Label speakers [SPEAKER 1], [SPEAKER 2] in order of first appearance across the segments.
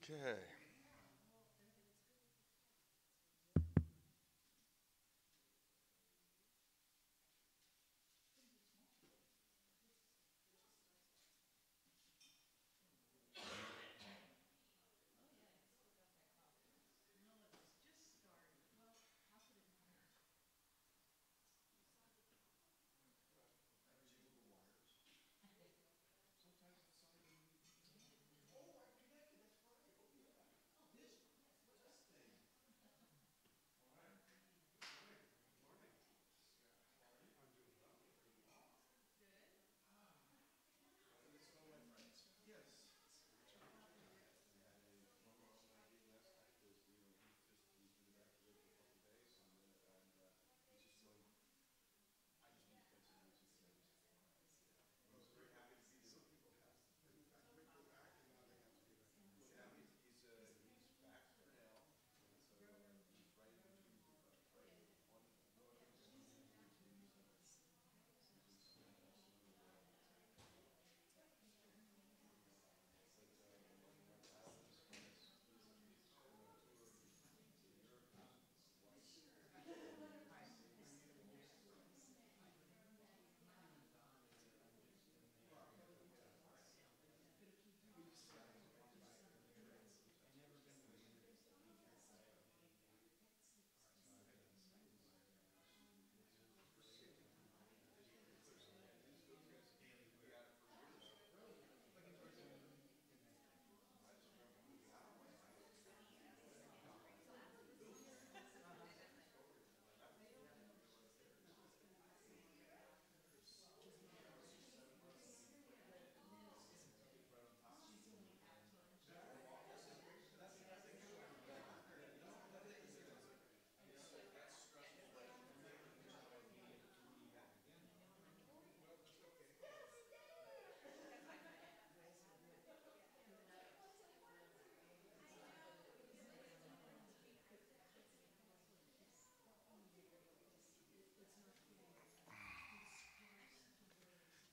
[SPEAKER 1] Okay.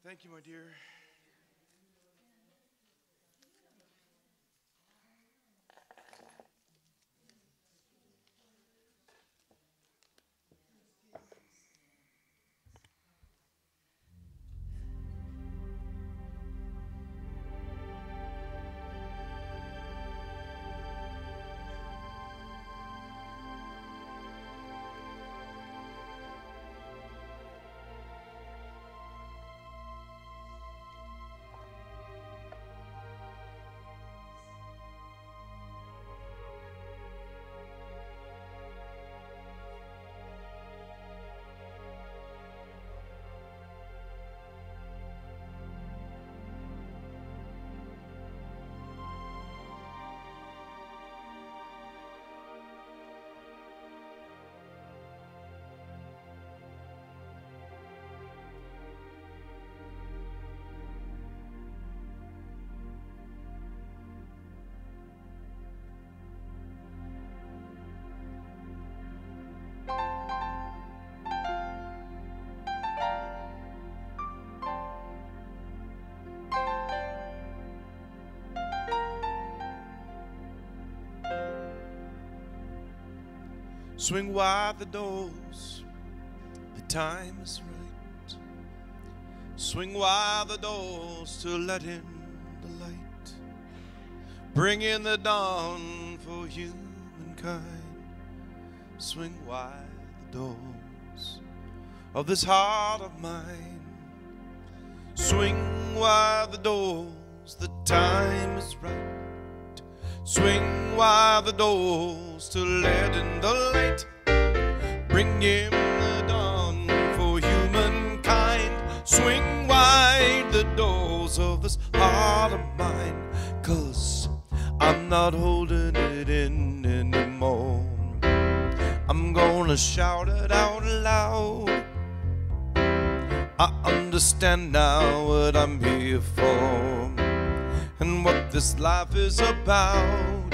[SPEAKER 1] Thank you, my dear. Swing wide the doors, the time is right. Swing wide the doors to let in the light. Bring in the dawn for humankind. Swing wide the doors of this heart of mine. Swing wide the doors, the time is right. Swing wide the doors to let in the light. Bring in the dawn for humankind. Swing wide the doors of this heart of mine, 'cause I'm not holding it in anymore. I'm gonna shout it out loud. I understand now what I'm here for and what this life is about.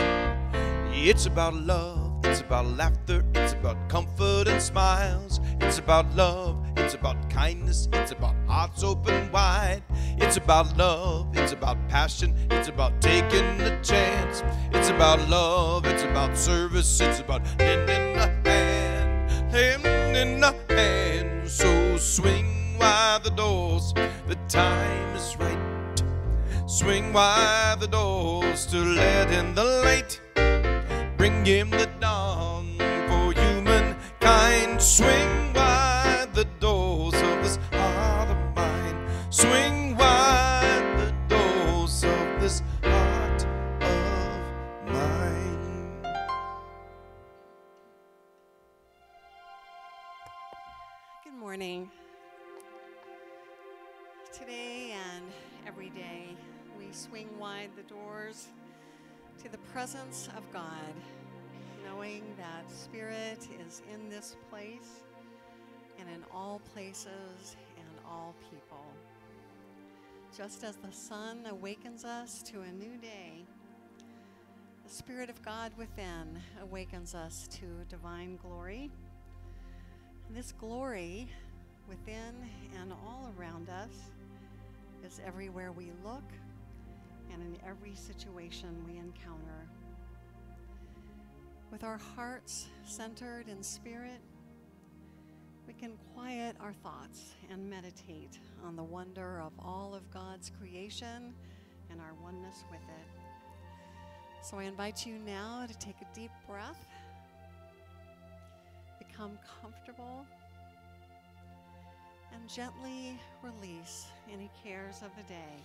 [SPEAKER 1] It's about love, it's about laughter, it's about comfort and smiles. It's about love, It's about kindness. It's about hearts open wide. It's about love. It's about passion. It's about taking a chance. It's about love. It's about service. It's about lending a hand. Lending a hand. So swing wide the doors. The time is right. Swing wide the doors to let in the light. Bring him the dawn for humankind. Swing wide the doors of this heart of mine. Swing wide the doors of this heart of mine.
[SPEAKER 2] Good morning. Today and every day, we swing wide the doors to the presence of God, knowing that Spirit is in this place and in all places and all people. Just as the sun awakens us to a new day, the Spirit of God within awakens us to divine glory. And this glory within and all around us is everywhere we look and in every situation we encounter. With our hearts centered in Spirit, we can quiet our thoughts and meditate on the wonder of all of God's creation and our oneness with it. So I invite you now to take a deep breath, become comfortable, and gently release any cares of the day.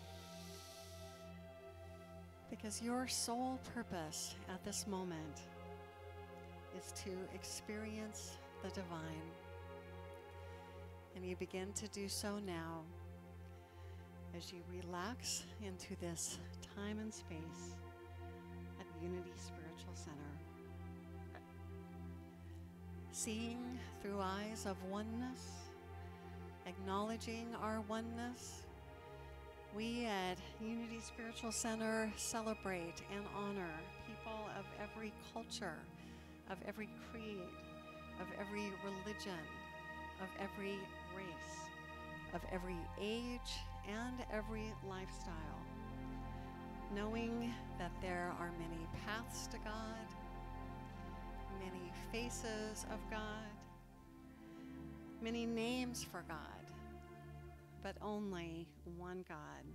[SPEAKER 2] Because your sole purpose at this moment is to experience the divine. And you begin to do so now as you relax into this time and space at Unity Spiritual Center. Seeing through eyes of oneness, acknowledging our oneness, we at Unity Spiritual Center celebrate and honor people of every culture, of every creed, of every religion, of every race, of every age, and every lifestyle, knowing that there are many paths to God, many faces of God, many names for God, but only one God.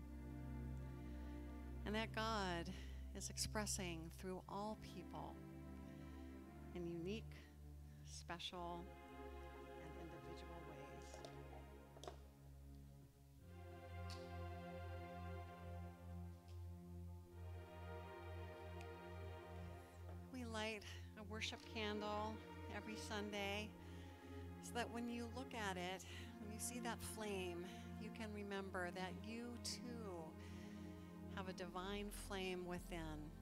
[SPEAKER 2] And that God is expressing through all people in unique, special, and individual ways. We light a worship candle every Sunday so that when you look at it, when you see that flame, you can remember that you too have a divine flame within,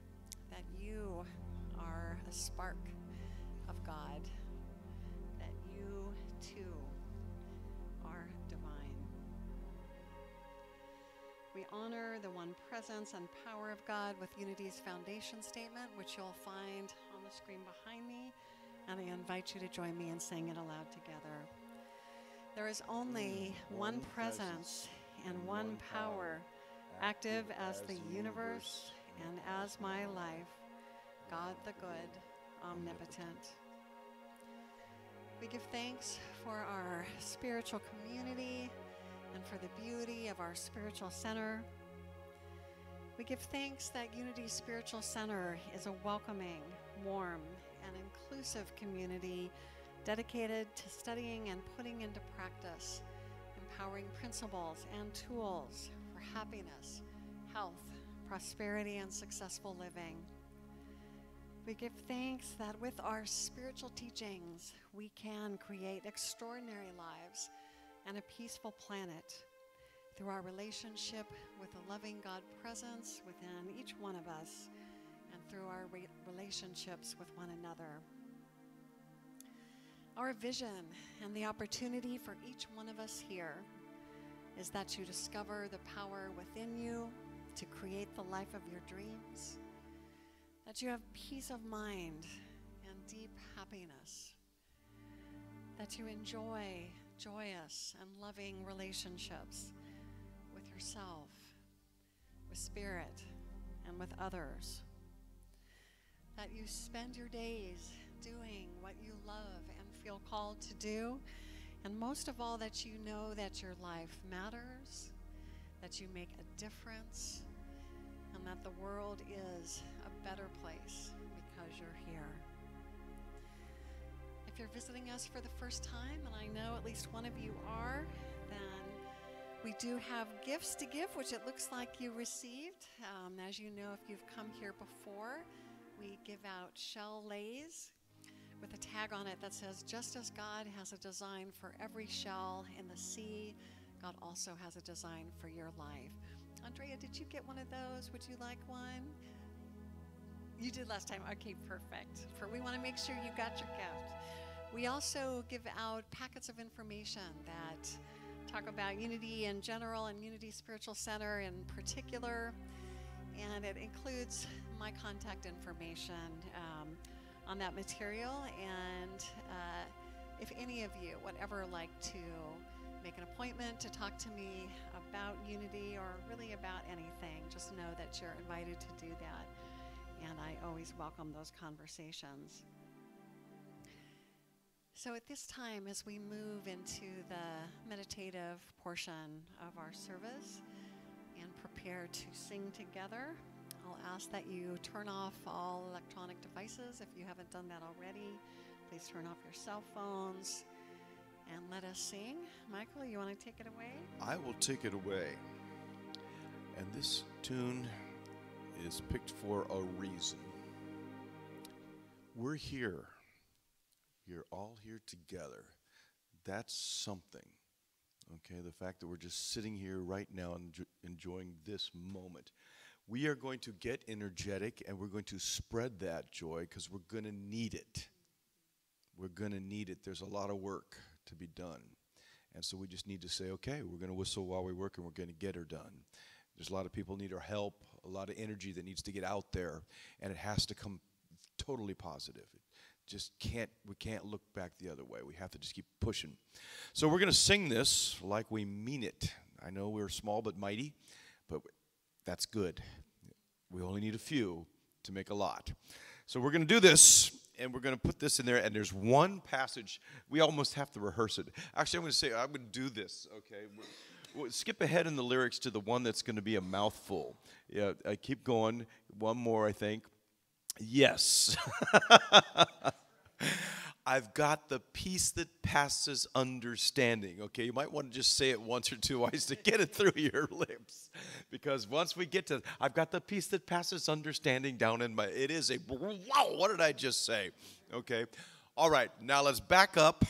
[SPEAKER 2] that you are a spark of God, that you too are divine. We honor the one presence and power of God with Unity's foundation statement, which you'll find on the screen behind me, and I invite you to join me in saying it aloud together. There is only one presence and one power, active as the universe and as my life, God the good, omnipotent. We give thanks for our spiritual community and for the beauty of our spiritual center. We give thanks that Unity Spiritual Center is a welcoming, warm, and inclusive community dedicated to studying and putting into practice empowering principles and tools for happiness, health, prosperity, and successful living. We give thanks that with our spiritual teachings, we can create extraordinary lives and a peaceful planet through our relationship with the loving God presence within each one of us and through our relationships with one another. Our vision and the opportunity for each one of us here is that you discover the power within you to create the life of your dreams, that you have peace of mind and deep happiness, that you enjoy joyous and loving relationships with yourself, with Spirit, and with others. That you spend your days doing what you love and feel called to do. And most of all, that you know that your life matters, that you make a difference, and that the world is a better place because you're here. If you're visiting us for the first time, and I know at least one of you are, then we do have gifts to give, which it looks like you received. As you know, if you've come here before, we give out shell lays with a tag on it that says, just as God has a design for every shell in the sea, God also has a design for your life. Andrea, did you get one of those? Would you like one? You did last time. Okay, perfect. We want to make sure you got your gift. We also give out packets of information that talk about Unity in general and Unity Spiritual Center in particular. And it includes my contact information on that material. And if any of you would ever like to make an appointment to talk to me about Unity or really about anything, just know that you're invited to do that. And I always welcome those conversations. So at this time, as we move into the meditative portion of our service and prepare to sing together, I'll ask that you turn off all electronic devices. If you haven't done that already, please turn off your cell phones and let us sing. Michael, you want to take it away?
[SPEAKER 1] I will take it away. And this tune is picked for a reason. We're here. You're all here together. That's something. Okay, the fact that we're just sitting here right now and enjoying this moment. We are going to get energetic and we're going to spread that joy because we're going to need it. We're going to need it. There's a lot of work to be done. And so we just need to say, okay, we're going to whistle while we work and we're going to get her done. There's a lot of people need our help, a lot of energy that needs to get out there, and it has to come totally positive. We can't look back the other way. We have to just keep pushing. So we're going to sing this like we mean it. I know we're small but mighty, but that's good. We only need a few to make a lot. So we're going to do this, and we're going to put this in there, and there's one passage. We almost have to rehearse it. Actually, I'm going to do this, okay? We'll skip ahead in the lyrics to the one that's going to be a mouthful. Yeah, I keep going. One more, I think. Yes. I've got the peace that passes understanding. Okay, you might want to just say it once or twice to get it through your lips. Because once we get to, I've got the peace that passes understanding down in my, it is a, wow, what did I just say? Okay, all right, now let's back up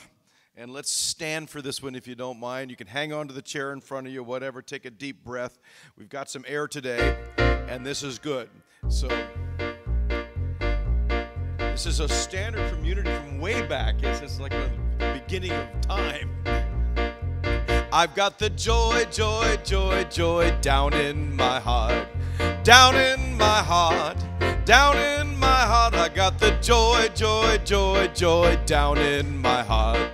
[SPEAKER 1] and let's stand for this one if you don't mind. You can hang on to the chair in front of you, whatever, take a deep breath. We've got some air today, and this is good. So this is a standard from Unity from way back. It's like the beginning of time. I've got the joy, joy, joy, joy down in my heart. Down in my heart. Down in my heart. I got the joy, joy, joy, joy down in my heart.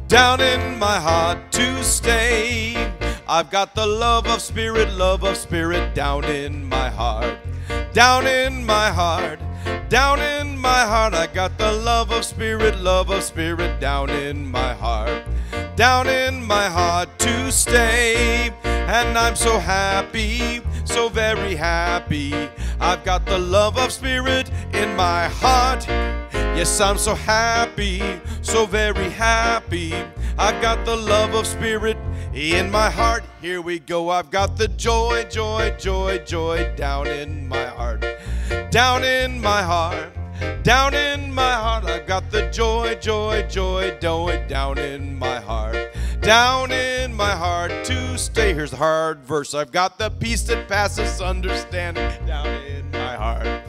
[SPEAKER 1] Down in my heart to stay. I've got the love of spirit down in my heart. Down in my heart. Down in my heart, I got the love of spirit down in my heart. Down in my heart to stay. And I'm so happy, so very happy. I've got the love of spirit in my heart. Yes, I'm so happy, so very happy. I've got the love of spirit in my heart. Here we go. I've got the joy, joy, joy, joy down in my heart. Down in my heart, down in my heart, I've got the joy, joy, joy, joy down in my heart. Down in my heart to stay. Here's the hard verse. I've got the peace that passes understanding down in my heart.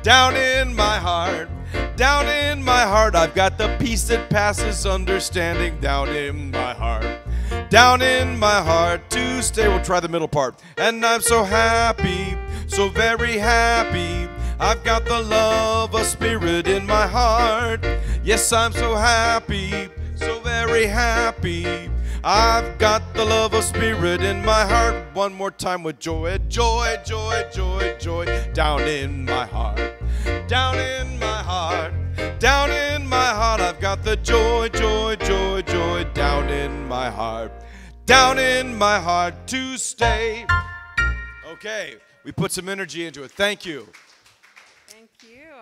[SPEAKER 1] Down in my heart, down in my heart, I've got the peace that passes understanding down in my heart. Down in my heart to stay. We'll try the middle part. And I'm so happy, so very happy. I've got the love of spirit in my heart. Yes, I'm so happy, so very happy. I've got the love of Spirit in my heart. One more time with joy, joy, joy, joy, joy, down in my heart, down in my heart, down in my heart. I've got the joy, joy, joy, joy, down in my heart, down in my heart to stay. Okay, we put some energy into it. Thank you.
[SPEAKER 2] Thank you.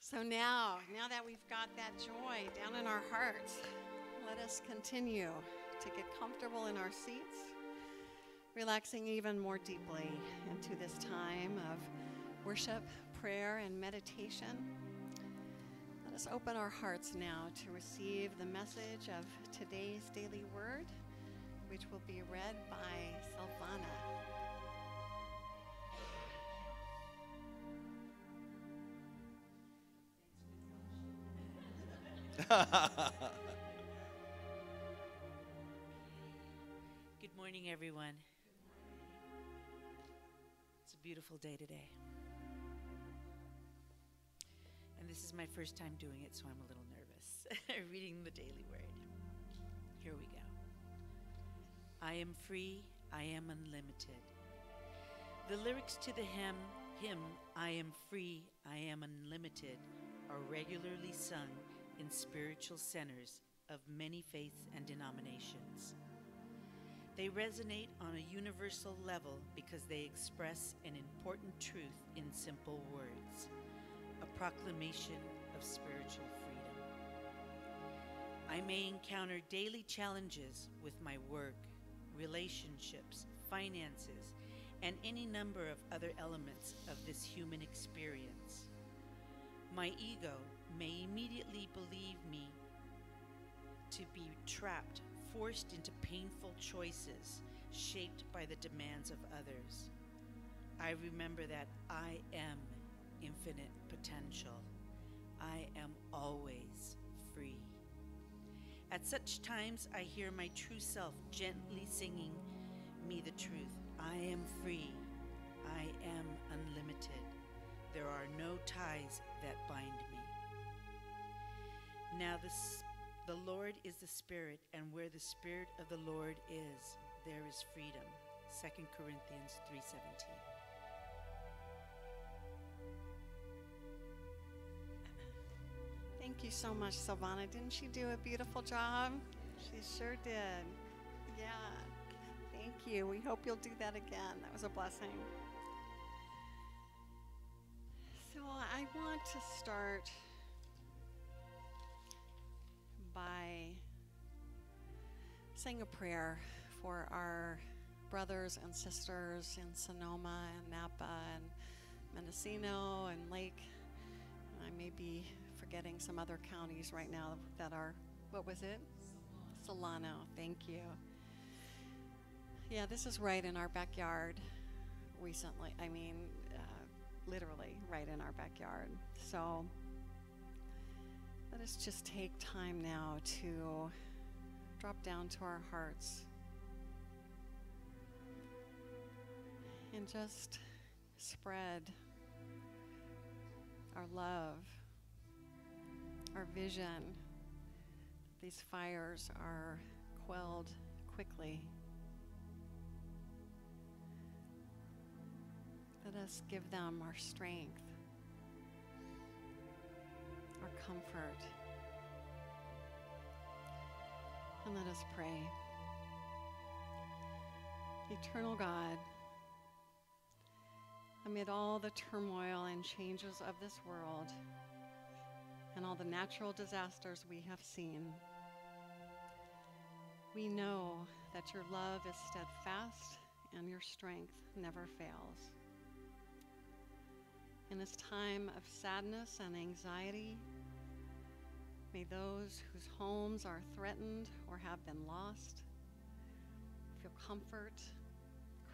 [SPEAKER 2] So now that we've got that joy down in our hearts, let us continue to get comfortable in our seats, relaxing even more deeply into this time of worship, prayer, and meditation. Let us open our hearts now to receive the message of today's daily word, which will be read by Silvana.
[SPEAKER 3] Good morning, everyone. It's a beautiful day today. And this is my first time doing it, so I'm a little nervous. Reading the daily word. Here we go. I am free, I am unlimited. The lyrics to the hymn, I am free, I am unlimited, are regularly sung in spiritual centers of many faiths and denominations. They resonate on a universal level because they express an important truth in simple words, a proclamation of spiritual freedom. I may encounter daily challenges with my work, relationships, finances, and any number of other elements of this human experience. My ego may immediately believe me to be trapped, forced into painful choices shaped by the demands of others. I remember that I am infinite potential. I am always free. At such times, I hear my true self gently singing me the truth. I am free. I am unlimited. There are no ties that bind me. Now the Lord is the Spirit, and where the Spirit of the Lord is, there is freedom. 2 Corinthians 3:17.
[SPEAKER 2] Thank you so much, Silvana. Didn't she do a beautiful job? She sure did. Yeah. Thank you. We hope you'll do that again. That was a blessing. So I want to start by saying a prayer for our brothers and sisters in Sonoma and Napa and Mendocino and Lake. I may be forgetting some other counties right now that are, what was it? Solano. Thank you. Yeah, this is right in our backyard recently. I mean, literally right in our backyard. So let us just take time now to drop down to our hearts and just spread our love, our vision. These fires are quelled quickly. Let us give them our strength, our comfort, and let us pray. Eternal God, amid all the turmoil and changes of this world and all the natural disasters we have seen, we know that your love is steadfast and your strength never fails. In this time of sadness and anxiety, may those whose homes are threatened or have been lost feel comfort,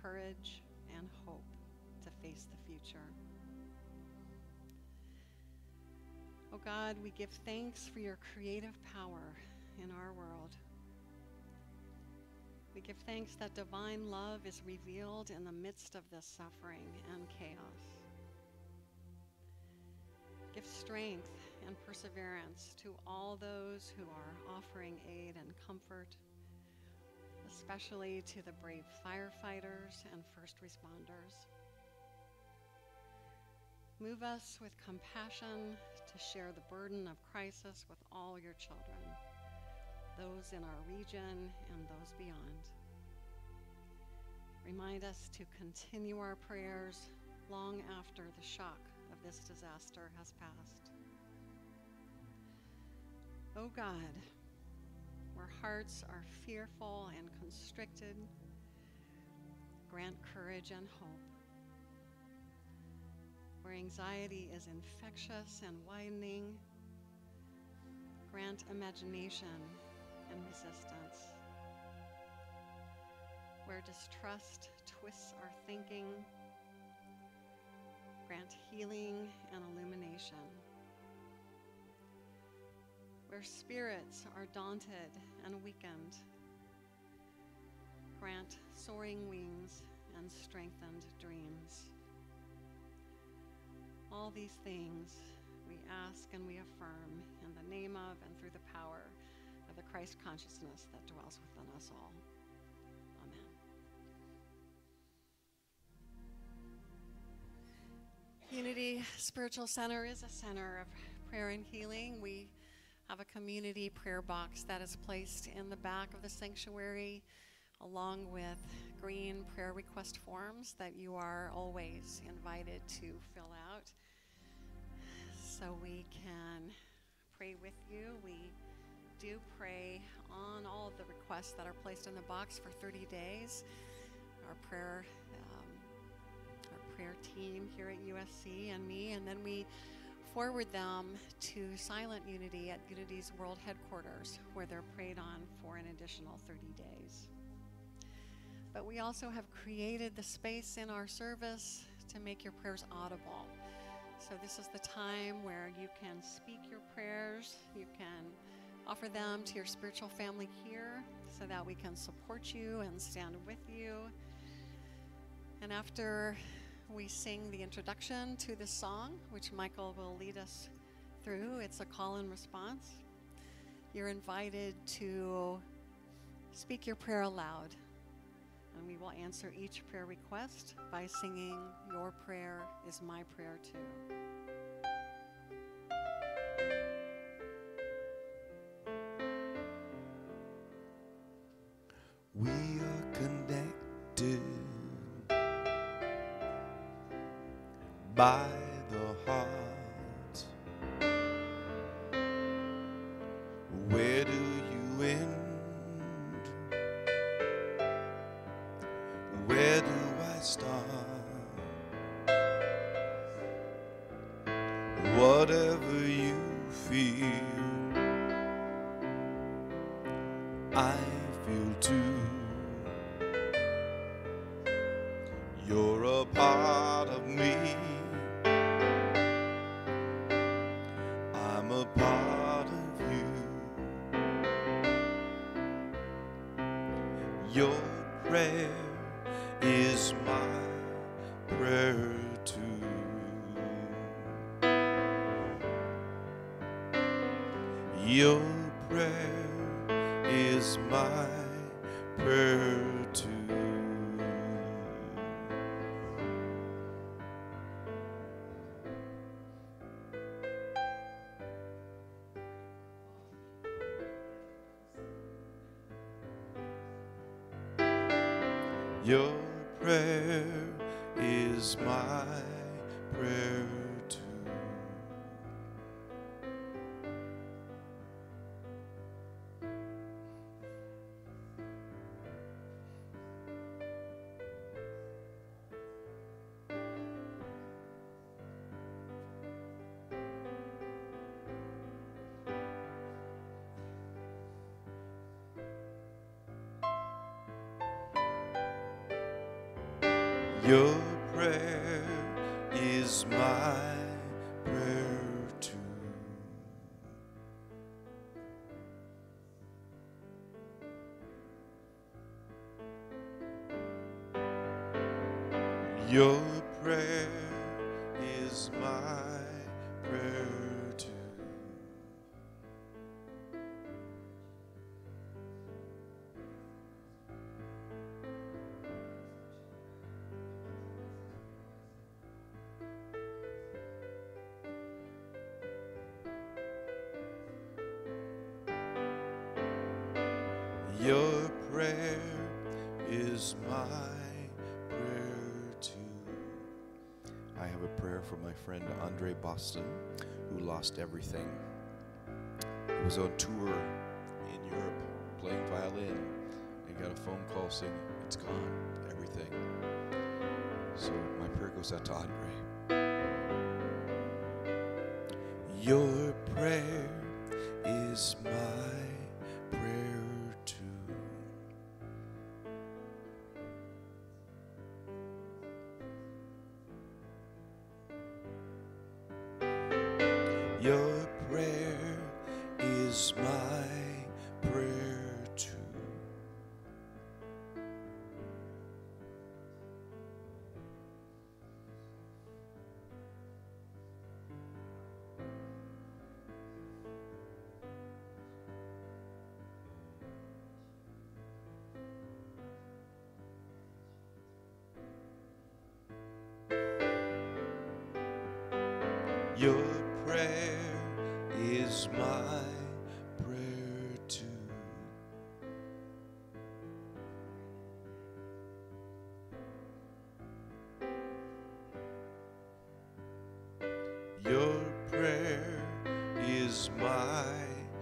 [SPEAKER 2] courage, and hope to face the future. Oh God, we give thanks for your creative power in our world. We give thanks that divine love is revealed in the midst of this suffering and chaos. Give strength and perseverance to all those who are offering aid and comfort, especially to the brave firefighters and first responders. Move us with compassion to share the burden of crisis with all your children, those in our region and those beyond. Remind us to continue our prayers long after the shock of this disaster has passed. Oh God, where hearts are fearful and constricted, grant courage and hope. Where anxiety is infectious and widening, grant imagination and resistance. Where distrust twists our thinking, grant healing and illumination. Where spirits are daunted and weakened, grant soaring wings and strengthened dreams. All these things we ask and we affirm in the name of and through the power of the Christ consciousness that dwells within us all. Amen. Unity Spiritual Center is a center of prayer and healing. We have a community prayer box that is placed in the back of the sanctuary, along with green prayer request forms that you are always invited to fill out so we can pray with you. We do pray on all of the requests that are placed in the box for 30 days. Our prayer team here at USC and me, and then we forward them to Silent Unity at Unity's World Headquarters, where they're prayed on for an additional 30 days. But we also have created the space in our service to make your prayers audible. So this is the time where you can speak your prayers, you can offer them to your spiritual family here so that we can support you and stand with you. And after we sing the introduction to this song, which Michael will lead us through, it's a call and response. You're invited to speak your prayer aloud, and we will answer each prayer request by singing "Your Prayer is My Prayer Too."
[SPEAKER 1] We are connected by the heart. Where do you end? Where do I start? Whatever you feel, I feel too. You're a part of me, I'm a part of you. Your prayer is my prayer too. Your prayer is my prayer too. Your prayer is my prayer too. Your prayer is my prayer too. Your prayer is my prayer too. Your prayer is my prayer too. I have a prayer for my friend Andre Boston, who lost everything. He was on tour in Europe playing violin and got a phone call saying, it's gone, everything. So my prayer goes out to Andre. Your prayer is my prayer too. Your prayer is my prayer too. Your prayer is my prayer too. Your prayer is my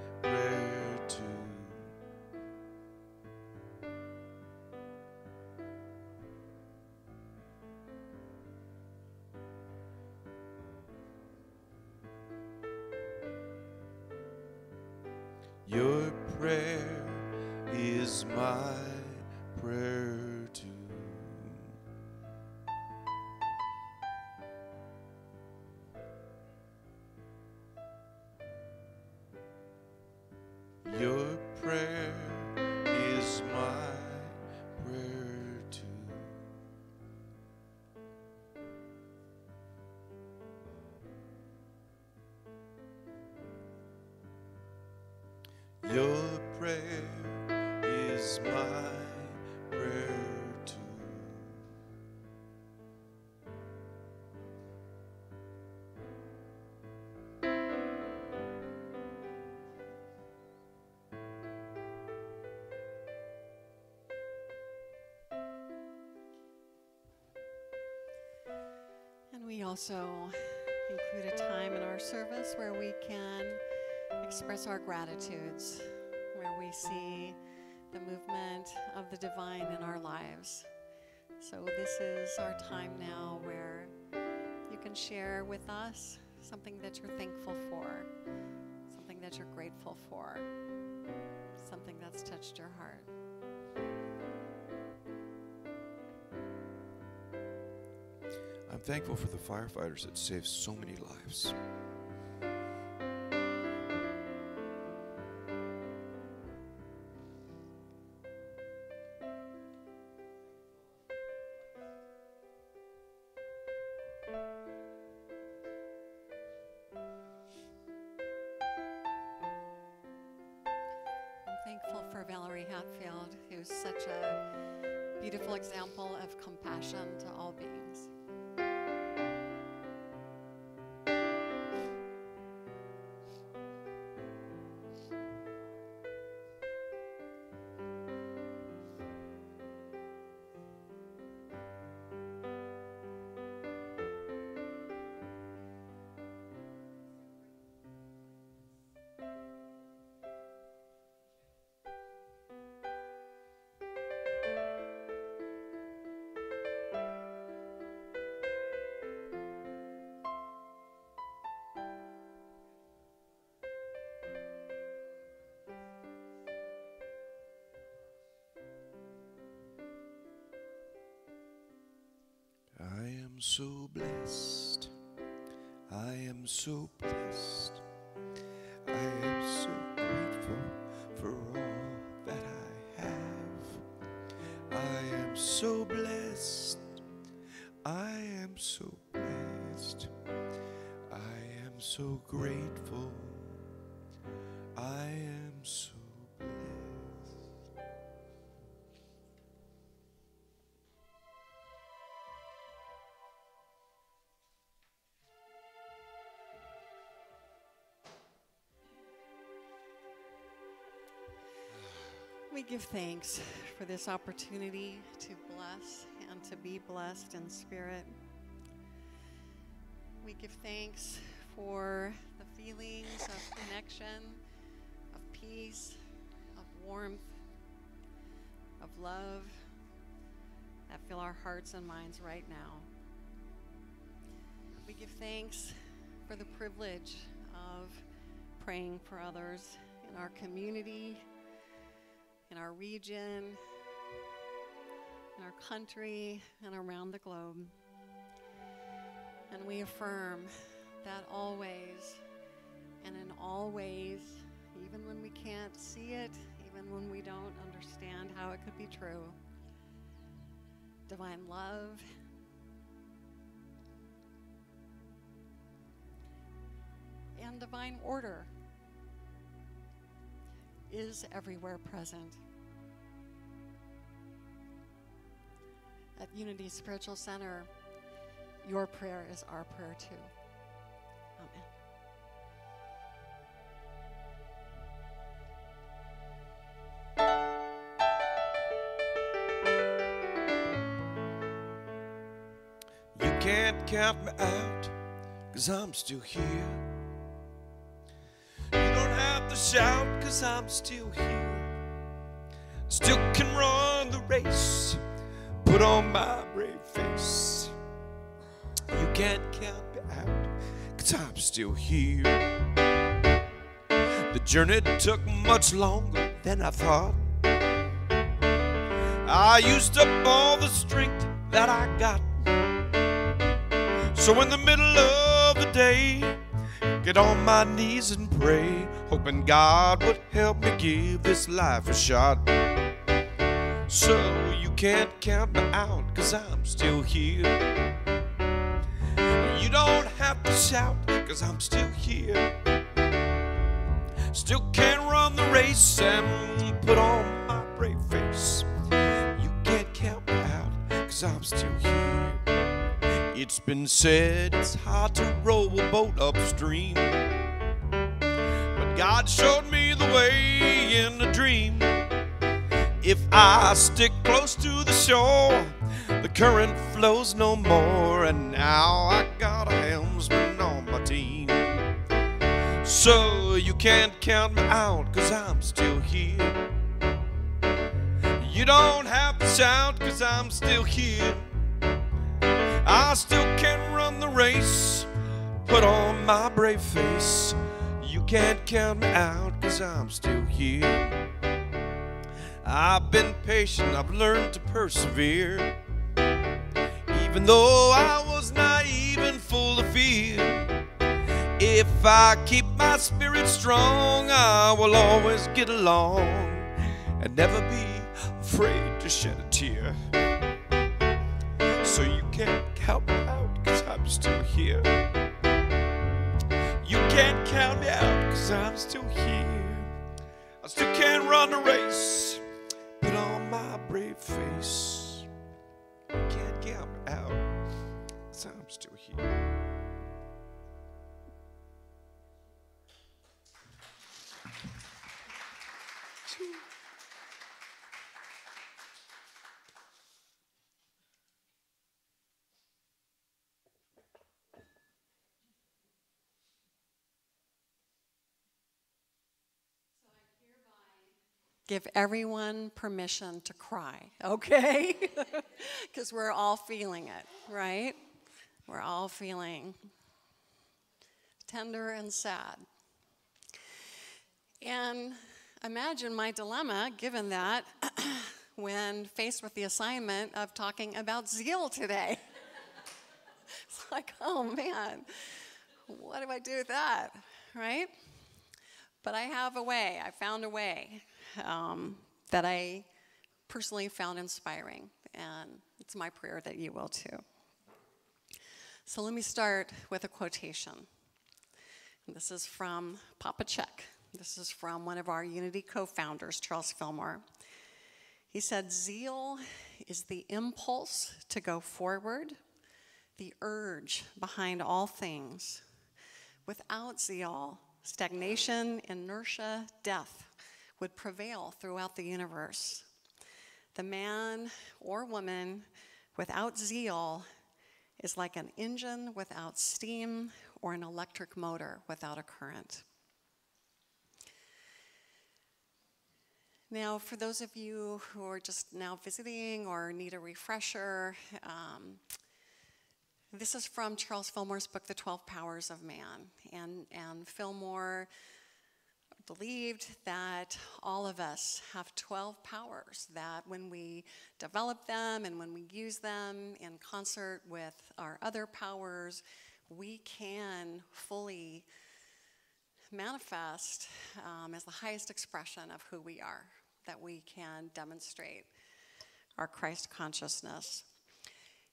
[SPEAKER 1] prayer too. Your prayer is my prayer too. Your prayer is my prayer too. Your prayer is my prayer too.
[SPEAKER 2] And we also include a time in our service where we can express our gratitudes, where we see the movement of the divine in our lives. So this is our time now where you can share with us something that you're thankful for, something that you're grateful for, something that's touched your heart.
[SPEAKER 1] I'm thankful for the firefighters that saved so many lives.
[SPEAKER 2] I'm thankful for Valerie Hatfield, who's such a beautiful example of compassion to all beings.
[SPEAKER 1] I am so blessed. I am so blessed. I am so grateful for all that I have. I am so blessed. I am so blessed. I am so grateful. I am so blessed.
[SPEAKER 2] We give thanks for this opportunity to bless and to be blessed in spirit. We give thanks for the feelings of connection, of peace, of warmth, of love that fill our hearts and minds right now. We give thanks for the privilege of praying for others in our community, in our region, in our country, and around the globe. And we affirm that always and in all ways, even when we can't see it, even when we don't understand how it could be true, divine love and divine order is everywhere present. At Unity Spiritual Center, your prayer is our prayer too. Amen.
[SPEAKER 1] You can't count me out, 'cause I'm still here. You don't have to shout, 'cause I'm still here. Still can run the race, put on my brave face. You can't count me out, 'cause I'm still here. The journey took much longer than I thought. I used up all the strength that I got. So in the middle of the day, get on my knees and pray, hoping God would help me give this life a shot. So you can't count me out, 'cause I'm still here. You don't have to shout, 'cause I'm still here. Still can't run the race and put on my brave face. You can't count me out, 'cause I'm still here. It's been said it's hard to row a boat upstream, but God showed me the way in a dream. If I stick close to the shore, the current flows no more, and now I got a helmsman on my team. So you can't count me out, 'cause I'm still here. You don't have to shout, 'cause I'm still here. I still can run the race, put on my brave face. You can't count me out, 'cause I'm still here. I've been patient, I've learned to persevere, even though I was naive and full of fear. If I keep my spirit strong, I will always get along and never be afraid to shed a tear. So you can't count me out, 'cause I'm still here. You can't count me out, 'cause I'm still here. I still can't run the race, put on my brave face. You can't count me out, 'cause I'm still here.
[SPEAKER 2] Give everyone permission to cry, okay? Because we're all feeling it, right? We're all feeling tender and sad. And imagine my dilemma, given that, when faced with the assignment of talking about Zeal today. It's like, oh man, what do I do with that, right? But I have a way, I found a way that I personally found inspiring, and it's my prayer that you will too. So let me start with a quotation. And this is from Papa Chuck. This is from one of our Unity co-founders, Charles Fillmore. He said, "Zeal is the impulse to go forward, the urge behind all things. Without zeal, stagnation, inertia, death would prevail throughout the universe. The man or woman without zeal is like an engine without steam or an electric motor without a current. Now, for those of you who are just now visiting or need a refresher, this is from Charles Fillmore's book, The 12 Powers of Man. And Fillmore believed that all of us have 12 powers, that when we develop them and when we use them in concert with our other powers, we can fully manifest as the highest expression of who we are, that we can demonstrate our Christ consciousness.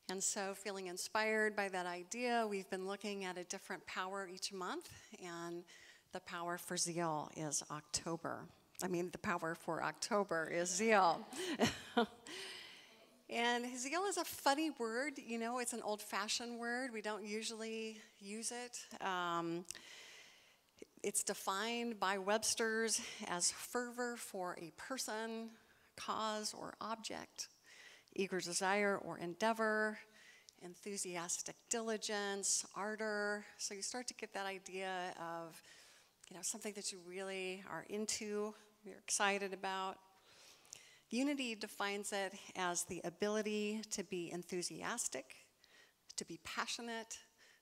[SPEAKER 2] And so, feeling inspired by that idea, we've been looking at a different power each month, and the power for Zeal is October. The power for October is Zeal. And Zeal is a funny word. It's an old-fashioned word. We don't usually use it. It's defined by Webster's as fervor for a person, cause, or object, eager desire or endeavor, enthusiastic diligence, ardor. So you start to get that idea of, something that you really are into, you're excited about. Unity defines it as the ability to be enthusiastic, to be passionate,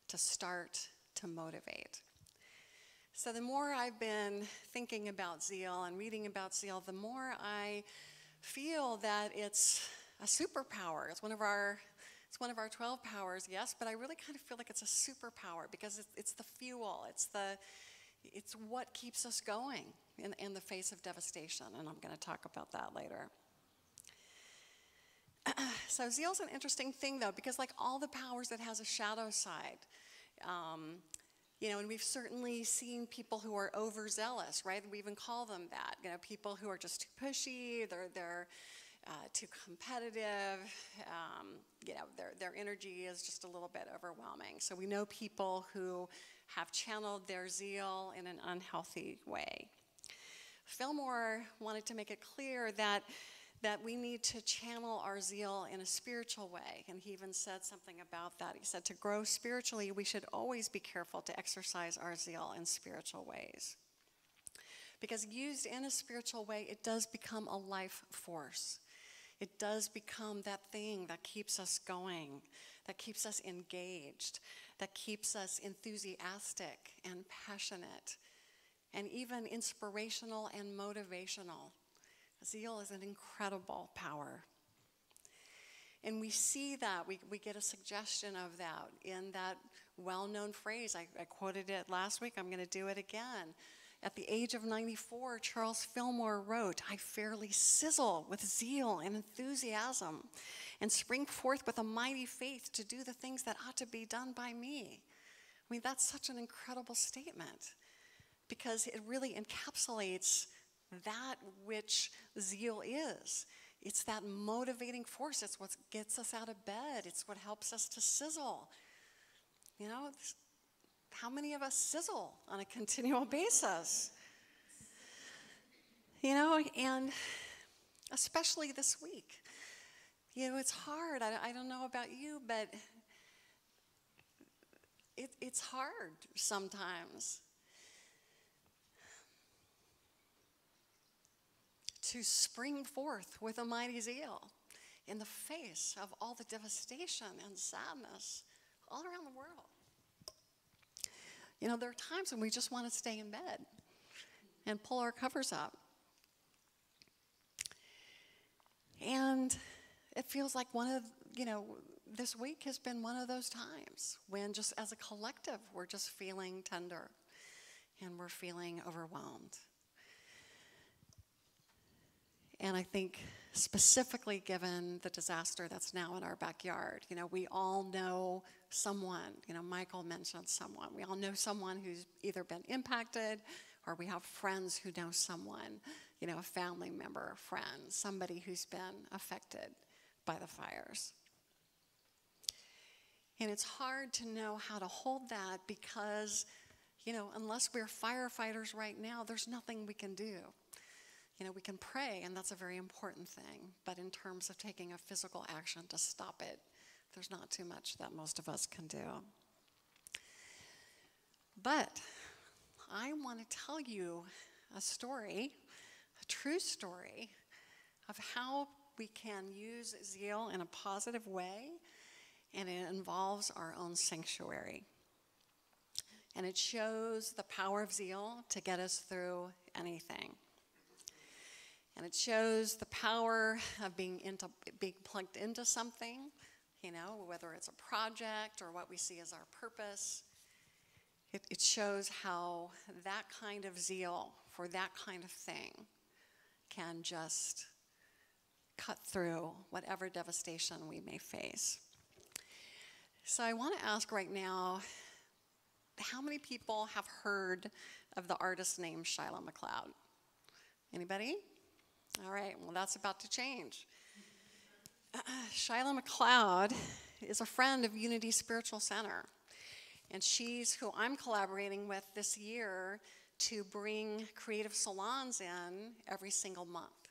[SPEAKER 2] to start, to motivate. So the more I've been thinking about Zeal and reading about Zeal, the more I feel that it's a superpower. It's one of our 12 powers, yes, but I really kind of feel like it's a superpower because it's the fuel. It's what keeps us going in the face of devastation, and I'm going to talk about that later. So Zeal's an interesting thing, though, because like all the powers, it has a shadow side. And we've certainly seen people who are overzealous, right? We even call them that. People who are just too pushy, they're too competitive. Their energy is just a little bit overwhelming. So we know people who have channeled their zeal in an unhealthy way. Fillmore wanted to make it clear that we need to channel our zeal in a spiritual way. And he even said something about that. He said to grow spiritually, we should always be careful to exercise our zeal in spiritual ways. Because used in a spiritual way, it does become a life force. It does become that thing that keeps us going, that keeps us engaged, that keeps us enthusiastic and passionate, and even inspirational and motivational. Zeal is an incredible power. And we see that, we get a suggestion of that in that well-known phrase. I quoted it last week, I'm going to do it again. At the age of 94, Charles Fillmore wrote, "I fairly sizzle with zeal and enthusiasm and spring forth with a mighty faith to do the things that ought to be done by me." That's such an incredible statement because it really encapsulates that which zeal is. It's that motivating force. It's what gets us out of bed. It's what helps us to sizzle. How many of us sizzle on a continual basis? And especially this week. It's hard. I don't know about you, but it's hard sometimes to spring forth with a mighty zeal in the face of all the devastation and sadness all around the world. There are times when we just want to stay in bed and pull our covers up. And it feels like this week has been one of those times when just as a collective, we're just feeling tender and we're feeling overwhelmed. And I think specifically given the disaster that's now in our backyard, we all know someone, Michael mentioned someone. We all know someone who's either been impacted or we have friends who know someone, a family member, a friend, somebody who's been affected by the fires. And it's hard to know how to hold that because, unless we're firefighters right now, there's nothing we can do. We can pray, and that's a very important thing, but in terms of taking a physical action to stop it, there's not too much that most of us can do. But I want to tell you a story, a true story, of how we can use zeal in a positive way, and it involves our own sanctuary. And it shows the power of zeal to get us through anything. And it shows the power of being plugged into something, whether it's a project or what we see as our purpose. It shows how that kind of zeal for that kind of thing can just cut through whatever devastation we may face. So I want to ask right now, how many people have heard of the artist named Shiloh McLeod? Anybody? All right, well, that's about to change. Shiloh McLeod is a friend of Unity Spiritual Center, and she's who I'm collaborating with this year to bring creative salons in every single month.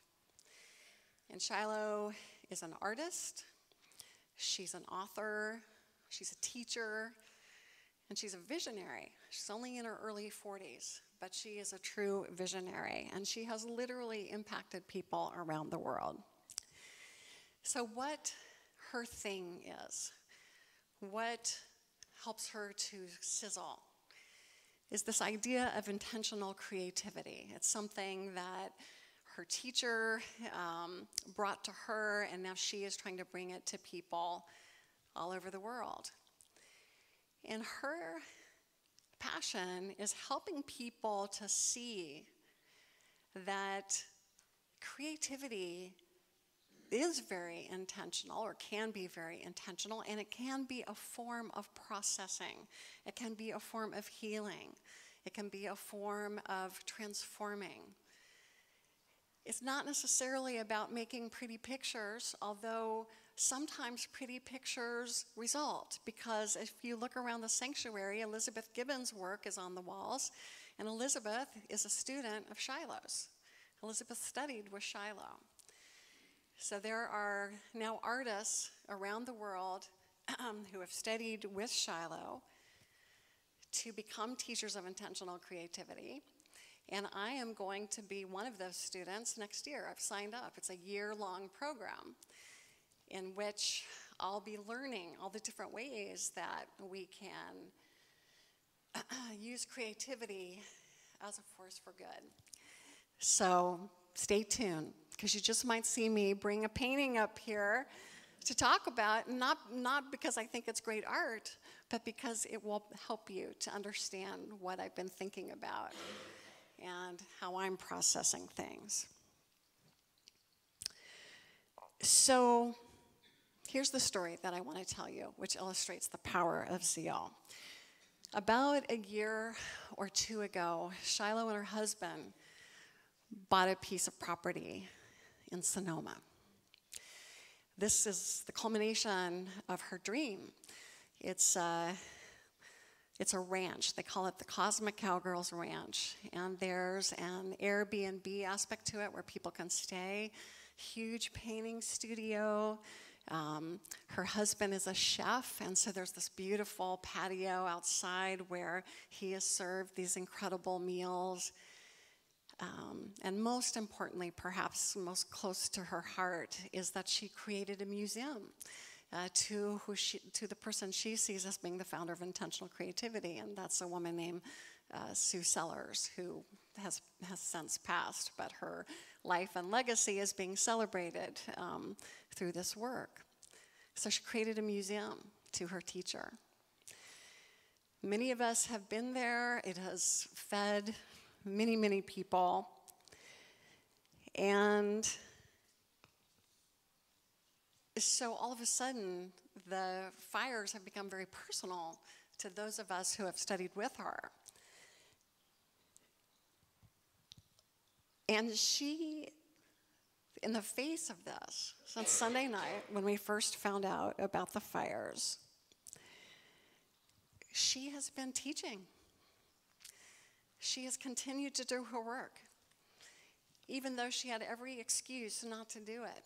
[SPEAKER 2] And Shiloh is an artist, she's an author, she's a teacher, and she's a visionary. She's only in her early 40s, but she is a true visionary, and she has literally impacted people around the world. So what her thing is, what helps her to sizzle, is this idea of intentional creativity. It's something that her teacher brought to her, and now she is trying to bring it to people all over the world. And her passion is helping people to see that creativity is very intentional, or can be very intentional, and it can be a form of processing. It can be a form of healing. It can be a form of transforming. It's not necessarily about making pretty pictures, although sometimes pretty pictures result, because if you look around the sanctuary, Elizabeth Gibbons' work is on the walls, and Elizabeth is a student of Shiloh's. Elizabeth studied with Shiloh. So there are now artists around the world who have studied with Shiloh to become teachers of intentional creativity. And I am going to be one of those students next year. I've signed up. It's a year-long program in which I'll be learning all the different ways that we can use creativity as a force for good. So stay tuned, because you just might see me bring a painting up here to talk about, not because I think it's great art, but because it will help you to understand what I've been thinking about and how I'm processing things. So here's the story that I want to tell you, which illustrates the power of zeal. About a year or two ago, Shiloh and her husband bought a piece of property in Sonoma. This is the culmination of her dream. It's a ranch. They call it the Cosmic Cowgirls Ranch. And there's an Airbnb aspect to it where people can stay. Huge painting studio. Her husband is a chef, and so there's this beautiful patio outside where he has served these incredible meals. And most importantly, perhaps most close to her heart, is that she created a museum to the person she sees as being the founder of intentional creativity, and that's a woman named Sue Sellers, who has since passed, but her life and legacy is being celebrated through this work. So she created a museum to her teacher. Many of us have been there. It has fed many, many people. And so all of a sudden, the fires have become very personal to those of us who have studied with her. And she, in the face of this, since Sunday night, when we first found out about the fires, she has been teaching. She has continued to do her work. even though she had every excuse not to do it.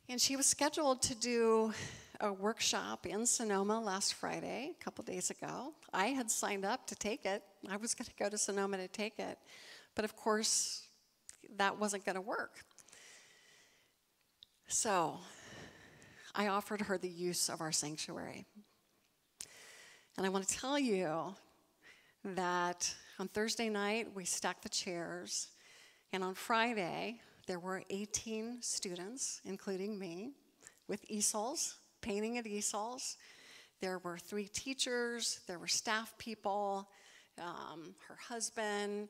[SPEAKER 2] And she was scheduled to do a workshop in Sonoma last Friday, a couple days ago. I had signed up to take it. I was going to go to Sonoma to take it. But of course, that wasn't going to work. So I offered her the use of our sanctuary. And I want to tell you that on Thursday night, we stacked the chairs. And on Friday, there were 18 students, including me, with easels, painting at easels. There were 3 teachers, there were staff people, her husband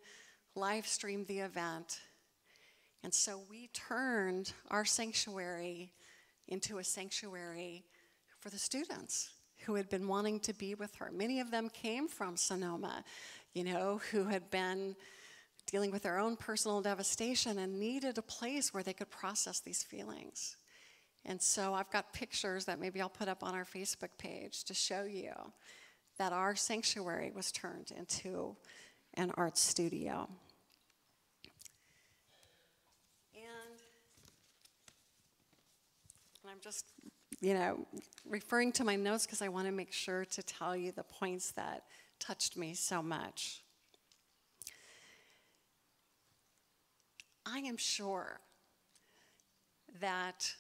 [SPEAKER 2] live streamed the event. And so we turned our sanctuary into a sanctuary for the students who had been wanting to be with her. Many of them came from Sonoma, who had been dealing with their own personal devastation and needed a place where they could process these feelings. And so I've got pictures that maybe I'll put up on our Facebook page to show you that our sanctuary was turned into an art studio. And I'm just, referring to my notes because I want to make sure to tell you the points that touched me so much. I am sure that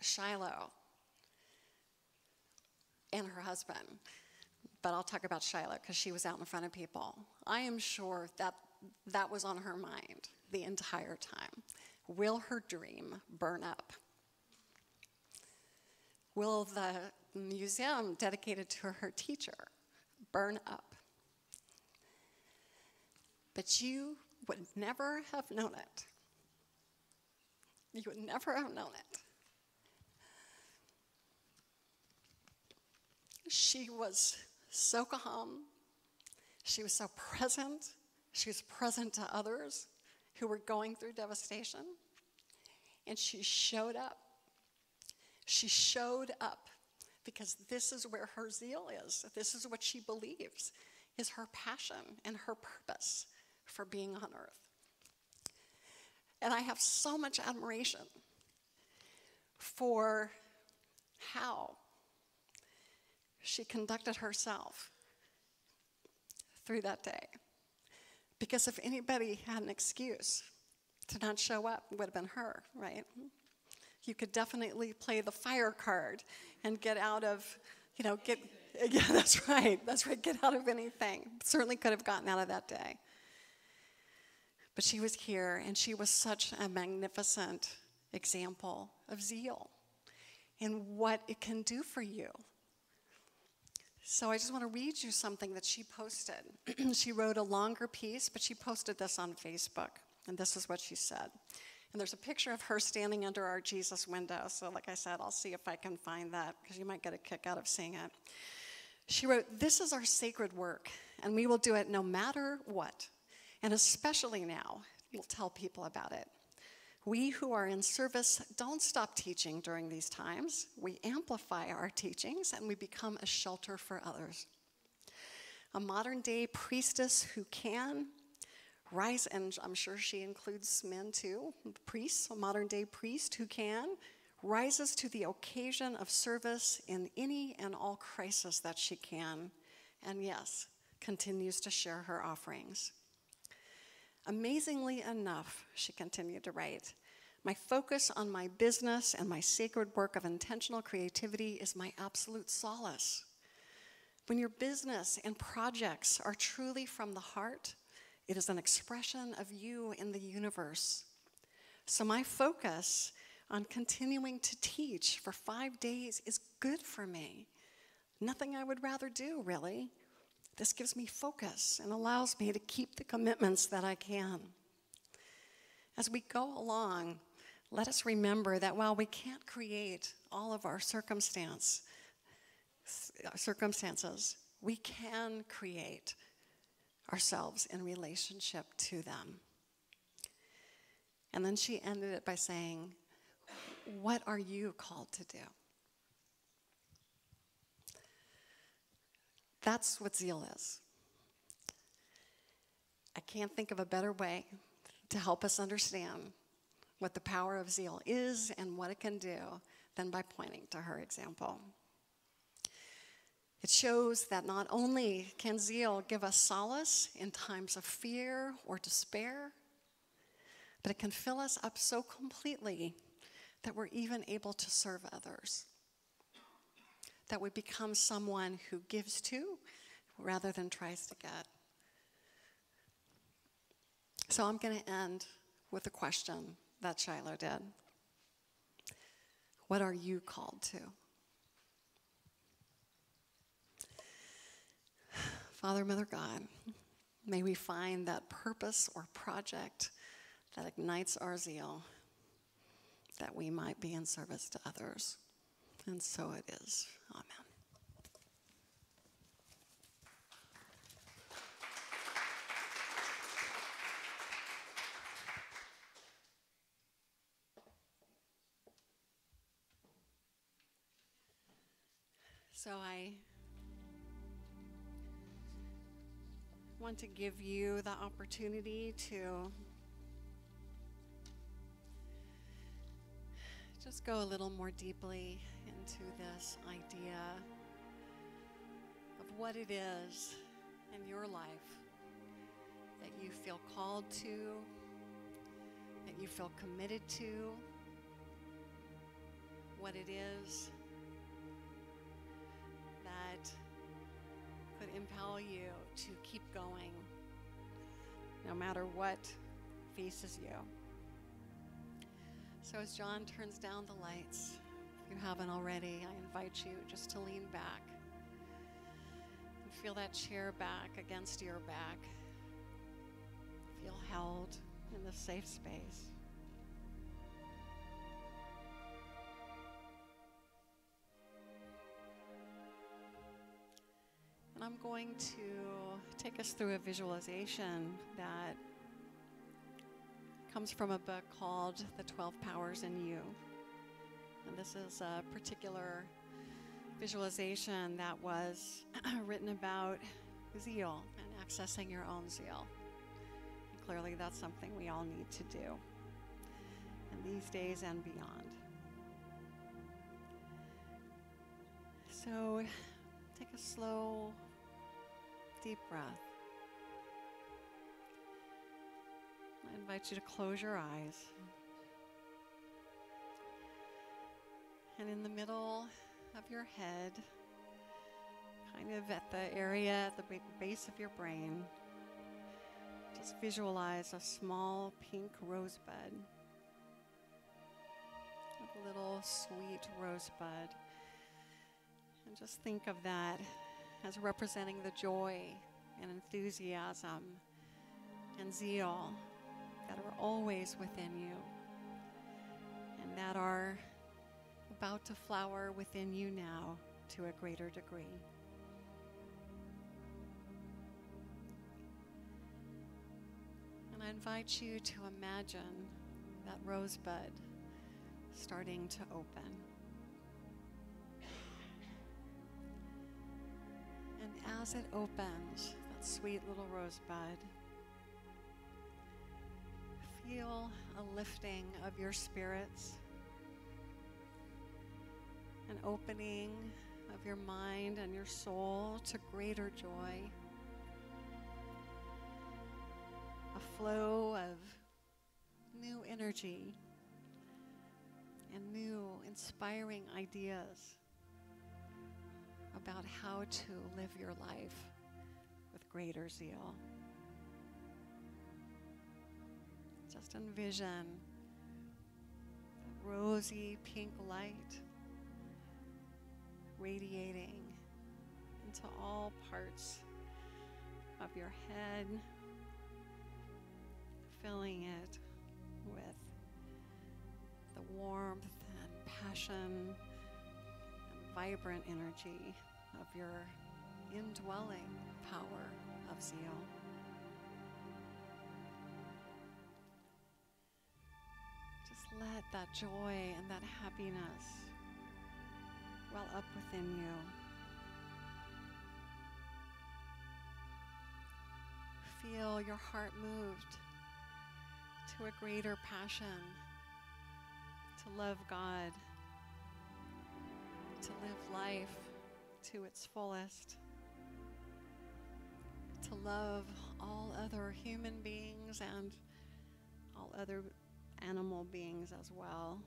[SPEAKER 2] Shiloh and her husband, but I'll talk about Shiloh because she was out in front of people. I am sure that that was on her mind the entire time. Will her dream burn up? Will the museum dedicated to her teacher burn up? But you would never have known it. You would never have known it. She was so calm. She was so present. She was present to others who were going through devastation. And she showed up. She showed up because this is where her zeal is. This is what she believes is her passion and her purpose for being on earth. And I have so much admiration for how she conducted herself through that day. Because if anybody had an excuse to not show up, it would have been her, right? You could definitely play the fire card and get out of, yeah, that's right, get out of anything. Certainly could have gotten out of that day. But she was here, and she was such a magnificent example of zeal and what it can do for you. So I just want to read you something that she posted. She wrote a longer piece, but she posted this on Facebook, and this is what she said. And there's a picture of her standing under our Jesus window, so like I said, I'll see if I can find that, because you might get a kick out of seeing it. She wrote, "This is our sacred work, and we will do it no matter what. And especially now, we'll tell people about it. We who are in service don't stop teaching during these times. We amplify our teachings and we become a shelter for others. A modern day priestess who can rise, and I'm sure she includes men too, priests, a modern day priest who can, rises to the occasion of service in any and all crisis that she can, and yes, continues to share her offerings. Amazingly enough," she continued to write, "my focus on my business and my sacred work of intentional creativity is my absolute solace. When your business and projects are truly from the heart, it is an expression of you in the universe. So my focus on continuing to teach for 5 days is good for me. Nothing I would rather do, really. This gives me focus and allows me to keep the commitments that I can. As we go along, let us remember that while we can't create all of our circumstances, we can create ourselves in relationship to them." And then she ended it by saying, "What are you called to do?" That's what zeal is. I can't think of a better way to help us understand what the power of zeal is and what it can do than by pointing to her example. It shows that not only can zeal give us solace in times of fear or despair, but it can fill us up so completely that we're even able to serve others, that we become someone who gives to rather than tries to get. So I'm going to end with a question that Shiloh did. What are you called to? Father, Mother God, may we find that purpose or project that ignites our zeal, that we might be in service to others. And so it is. Amen. So I want to give you the opportunity to just go a little more deeply into this idea of what it is in your life that you feel called to, that you feel committed to, what it is that could impel you to keep going no matter what faces you. So as John turns down the lights, if you haven't already, I invite you just to lean back and feel that chair back against your back. Feel held in the safe space. And I'm going to take us through a visualization that comes from a book called The 12 Powers in You. And this is a particular visualization that was written about zeal and accessing your own zeal. And clearly that's something we all need to do in these days and beyond. So take a slow, deep breath. I invite you to close your eyes. And in the middle of your head, kind of at the area at the base of your brain, just visualize a small pink rosebud. A little sweet rosebud. And just think of that as representing the joy and enthusiasm and zeal that are always within you and that are about to flower within you now to a greater degree. And I invite you to imagine that rosebud starting to open. And as it opens, that sweet little rosebud, feel a lifting of your spirits, an opening of your mind and your soul to greater joy, a flow of new energy and new inspiring ideas about how to live your life with greater zeal. Just envision that rosy pink light radiating into all parts of your head, filling it with the warmth and passion and vibrant energy of your indwelling power of zeal. Just let that joy and that happiness well up within you. feel your heart moved to a greater passion to love God, to live life to its fullest, to love all other human beings and all other animal beings as well.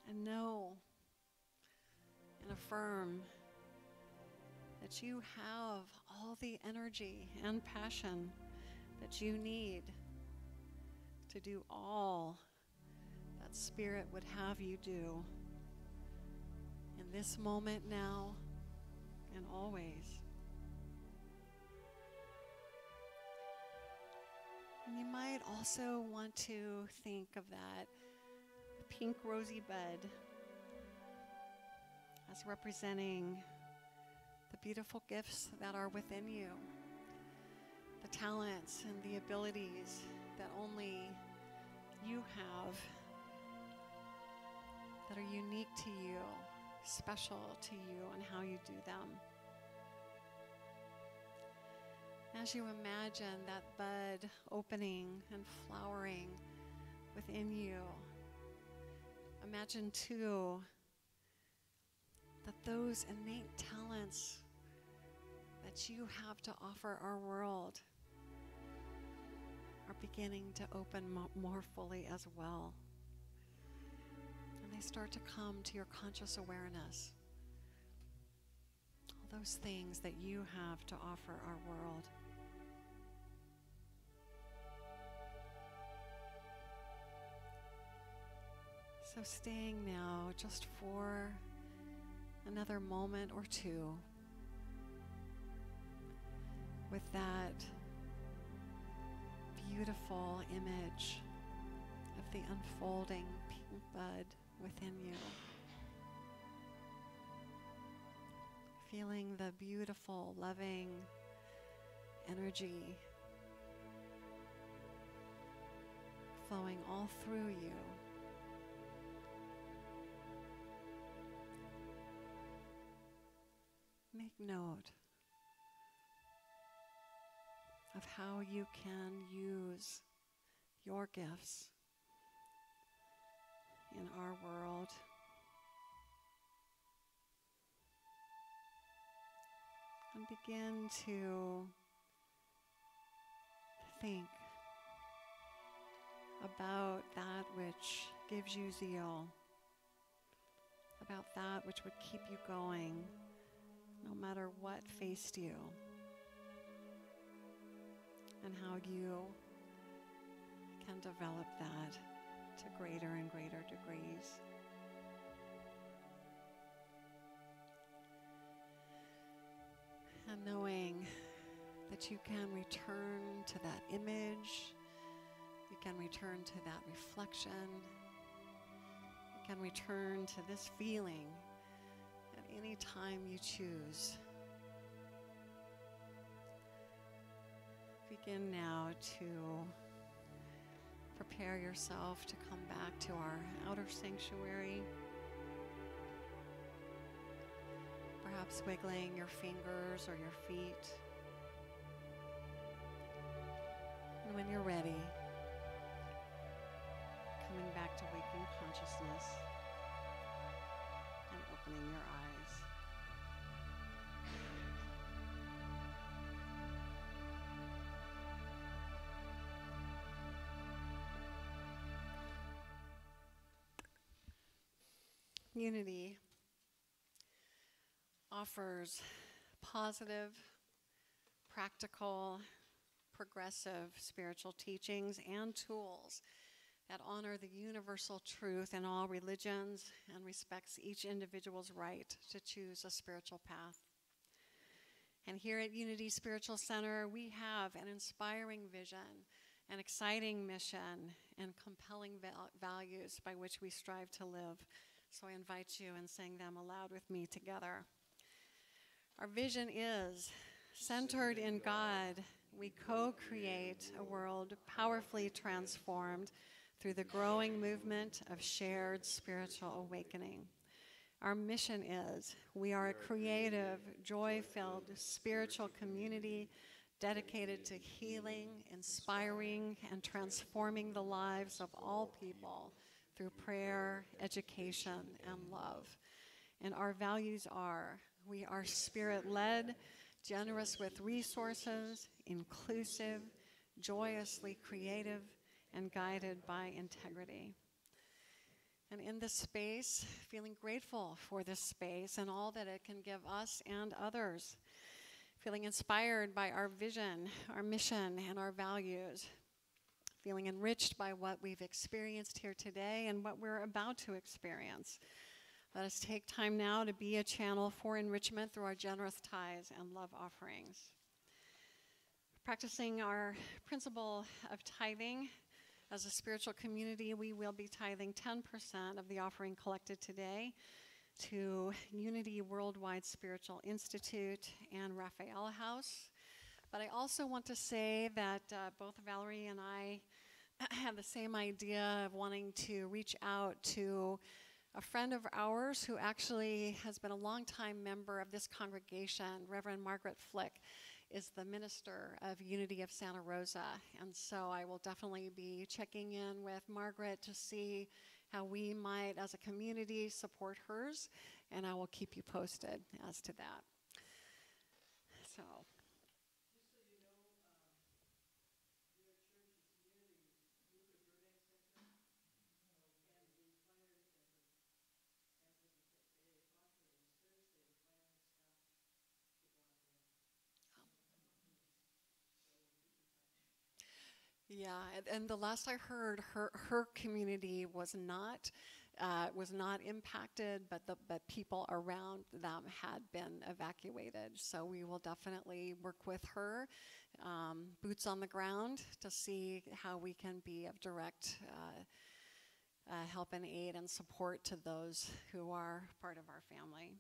[SPEAKER 2] And know and affirm that you have all the energy and passion that you need to do all that Spirit would have you do in this moment now and always. And you might also want to think of that pink rosy bud as representing the beautiful gifts that are within you, the talents and the abilities that only you have, that are unique to you, special to you, and how you do them. As you imagine that bud opening and flowering within you, imagine too that those innate talents that you have to offer our world are beginning to open more fully as well. And they start to come to your conscious awareness. All those things that you have to offer our world. So staying now just for another moment or two with that beautiful image of the unfolding pink bud within you. Feeling the beautiful, loving energy flowing all through you. Make note of how you can use your gifts in our world. And begin to think about that which gives you zeal, about that which would keep you going no matter what faced you, and how you can develop that to greater and greater degrees. And knowing that you can return to that image, you can return to that reflection, you can return to this feeling at any time you choose. Begin now to prepare yourself to come back to our outer sanctuary. Perhaps wiggling your fingers or your feet. And when you're ready, coming back to waking consciousness and opening your eyes. Unity offers positive, practical, progressive spiritual teachings and tools that honor the universal truth in all religions and respects each individual's right to choose a spiritual path. And here at Unity Spiritual Center, we have an inspiring vision, an exciting mission, and compelling values by which we strive to live. So I invite you and sing them aloud with me together. Our vision is centered in God. We co-create a world powerfully transformed through the growing movement of shared spiritual awakening. Our mission is we are a creative, joy-filled, spiritual community dedicated to healing, inspiring, and transforming the lives of all people through prayer, education, and love. And our values are, we are spirit-led, generous with resources, inclusive, joyously creative, and guided by integrity. And in this space, feeling grateful for this space and all that it can give us and others. Feeling inspired by our vision, our mission, and our values. Feeling enriched by what we've experienced here today and what we're about to experience. Let us take time now to be a channel for enrichment through our generous tithes and love offerings. Practicing our principle of tithing, as a spiritual community, we will be tithing 10% of the offering collected today to Unity Worldwide Spiritual Institute and Raphael House. But I also want to say that both Valerie and I have the same idea of wanting to reach out to a friend of ours who actually has been a longtime member of this congregation. Reverend Margaret Flick is the minister of Unity of Santa Rosa. And so I will definitely be checking in with Margaret to see how we might, as a community, support hers. And I will keep you posted as to that. So. Yeah, and the last I heard, her community was not impacted, but people around them had been evacuated. So we will definitely work with her, boots on the ground, to see how we can be of direct help and aid and support to those who are part of our family.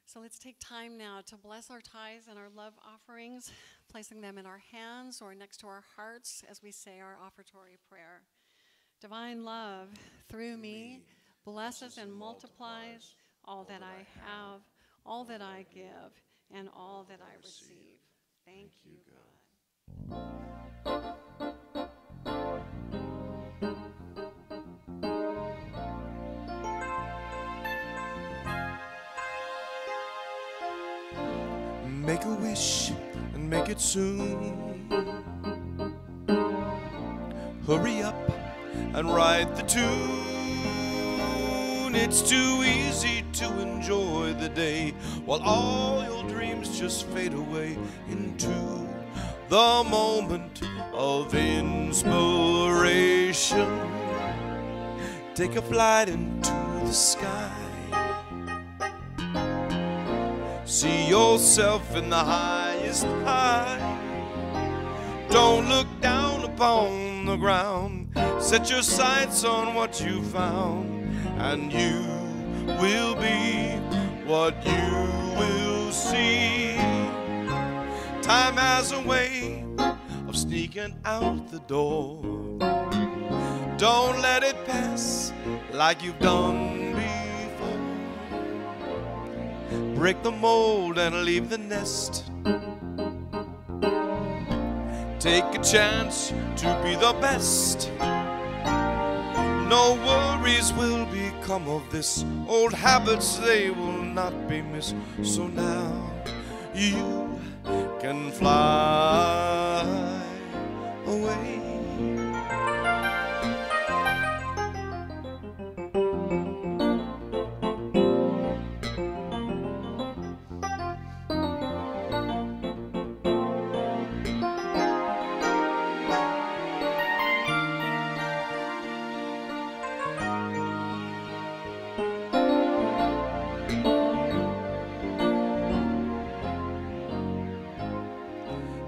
[SPEAKER 2] So let's take time now to bless our tithes and our love offerings, placing them in our hands or next to our hearts as we say our offertory prayer. Divine love, through me, blesses and multiplies all that I have, all that I give, and all that I receive. Thank you, God.
[SPEAKER 1] Make a wish and make it soon. Hurry up and write the tune. It's too easy to enjoy the day while all your dreams just fade away into the moment of inspiration. Take a flight into the sky. See yourself in the highest high. Don't look down upon the ground. Set your sights on what you found, and you will be what you will see. Time has a way of sneaking out the door. Don't let it pass like you've done before. Break the mold and leave the nest. Take a chance to be the best. No worries will become of this. Old habits, they will not be missed. So now you can fly away.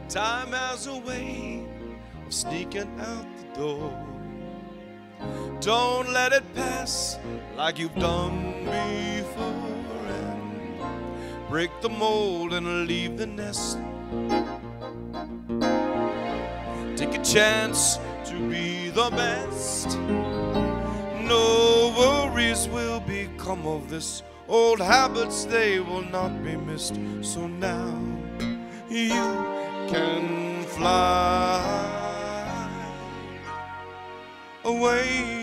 [SPEAKER 1] Time has a way of sneaking out the door. Don't let it pass like you've done before, and break the mold and leave the nest. Take a chance to be the best. No worries will become of this. Old habits, they will not be missed. So now you can fly away.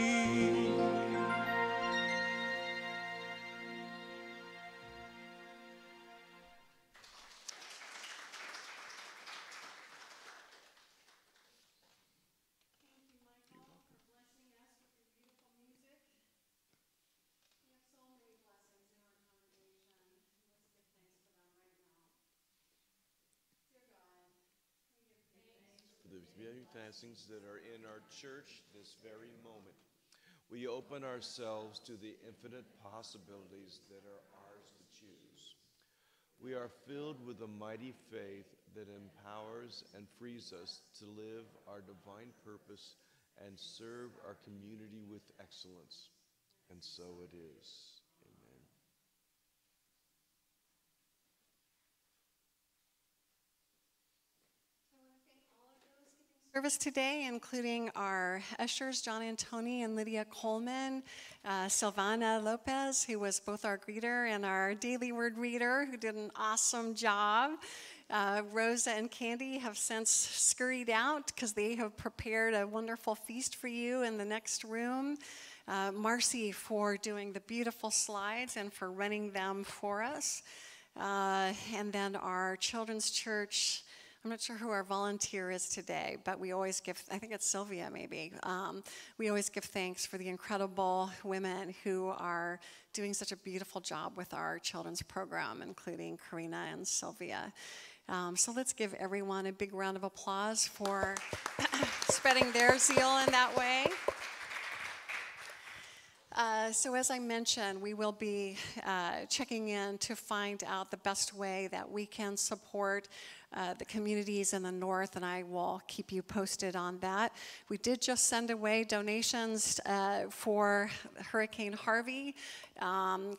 [SPEAKER 1] For the very blessings that are in our church this very moment, we open ourselves to the infinite possibilities that are ours to choose. We are filled with a mighty faith that empowers and frees us to live our divine purpose and serve our community with excellence. And so it is. Amen.
[SPEAKER 2] Service today, including our ushers, John Antoni and Lydia Coleman, Silvana Lopez, who was both our greeter and our daily word reader, who did an awesome job. Rosa and Candy have since scurried out because they have prepared a wonderful feast for you in the next room. Marcy for doing the beautiful slides and for running them for us. And then our children's church, I'm not sure who our volunteer is today, but we always give, I think it's Sylvia maybe. We always give thanks for the incredible women who are doing such a beautiful job with our children's program, including Karina and Sylvia. So let's give everyone a big round of applause for spreading their zeal in that way. So as I mentioned, we will be checking in to find out the best way that we can support the communities in the north, and I will keep you posted on that. We did just send away donations for Hurricane Harvey,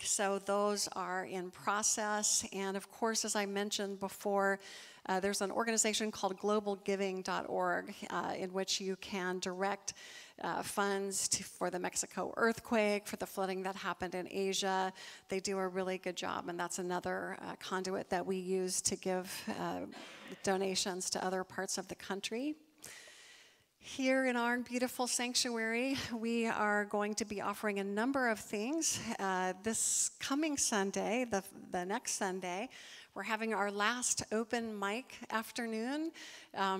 [SPEAKER 2] so those are in process. And of course, as I mentioned before, there's an organization called globalgiving.org in which you can direct funds for the Mexico earthquake, for the flooding that happened in Asia. They do a really good job, and that's another conduit that we use to give donations to other parts of the country. Here in our beautiful sanctuary, we are going to be offering a number of things. This coming Sunday, the next Sunday, we're having our last open mic afternoon.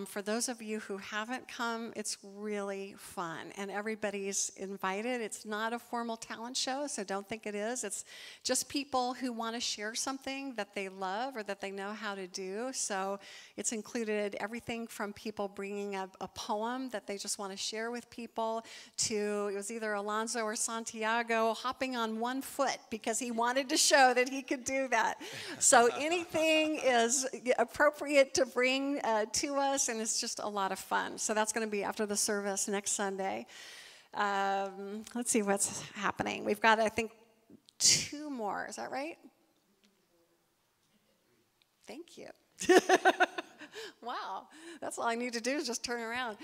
[SPEAKER 2] For those of you who haven't come, it's really fun, and everybody's invited. It's not a formal talent show, so don't think it is. It's just people who want to share something that they love or that they know how to do. So it's included everything from people bringing a poem that they just want to share with people to, it was either Alonzo or Santiago hopping on one foot because he wanted to show that he could do that. So anything is appropriate to bring to us, and it's just a lot of fun. So that's going to be after the service next Sunday. Let's see what's happening. We've got, I think, 2 more. Is that right? Thank you. Wow, that's all I need to do is just turn around.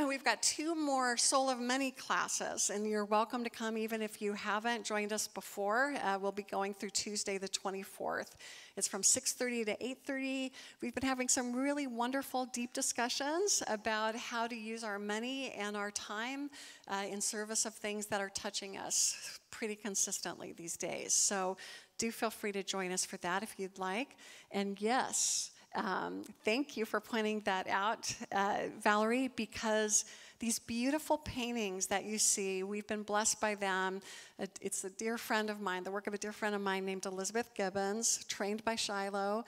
[SPEAKER 2] We've got 2 more Soul of Money classes, and you're welcome to come even if you haven't joined us before. We'll be going through Tuesday the 24th. It's from 6:30 to 8:30. We've been having some really wonderful, deep discussions about how to use our money and our time in service of things that are touching us pretty consistently these days. So do feel free to join us for that if you'd like. And yes, thank you for pointing that out, Valerie, because these beautiful paintings that you see, we've been blessed by them. It's a dear friend of mine, the work of a dear friend of mine named Elizabeth Gibbons, trained by Shiloh.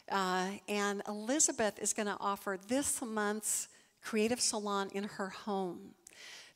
[SPEAKER 2] And Elizabeth is going to offer this month's creative salon in her home.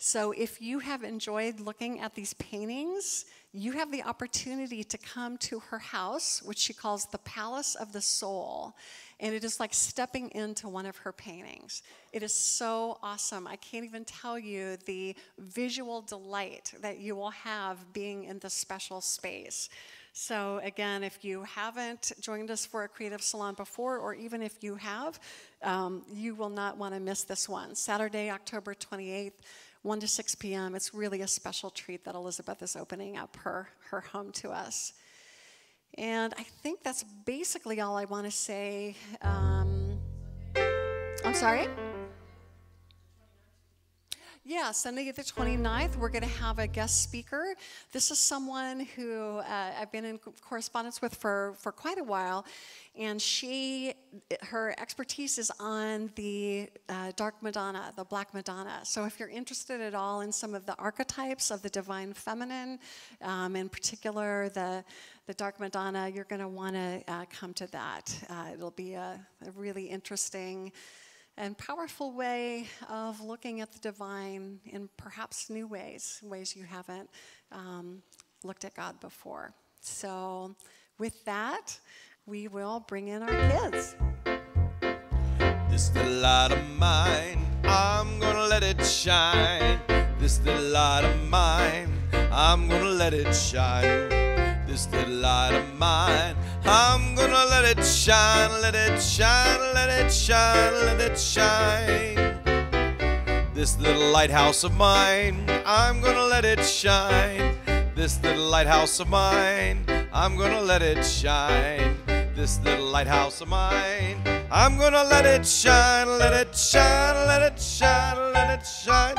[SPEAKER 2] So if you have enjoyed looking at these paintings, you have the opportunity to come to her house, which she calls the Palace of the Soul. And it is like stepping into one of her paintings. It is so awesome. I can't even tell you the visual delight that you will have being in this special space. So again, if you haven't joined us for a creative salon before, or even if you have, you will not want to miss this one. Saturday, October 28th, 1 to 6 p.m. It's really a special treat that Elizabeth is opening up her home to us. And I think that's basically all I want to say. I'm sorry? Yeah, Sunday the 29th, we're going to have a guest speaker. This is someone who I've been in correspondence with for quite a while, and her expertise is on the Dark Madonna, the Black Madonna. So if you're interested at all in some of the archetypes of the Divine Feminine, in particular the Dark Madonna, you're going to want to come to that. It'll be a really interesting and powerful way of looking at the divine in perhaps new ways you haven't looked at God before. So with that, we will bring in our kids.
[SPEAKER 1] This the light of mine, I'm gonna let it shine. This the light of mine, I'm gonna let it shine. This the light of mine, I'm gonna let it shine, let it shine, let it shine, let it shine. This little lighthouse of mine, I'm gonna let it shine. This little lighthouse of mine, I'm gonna let it shine. This little lighthouse of mine, I'm gonna let it shine, let it shine, let it shine, let it shine.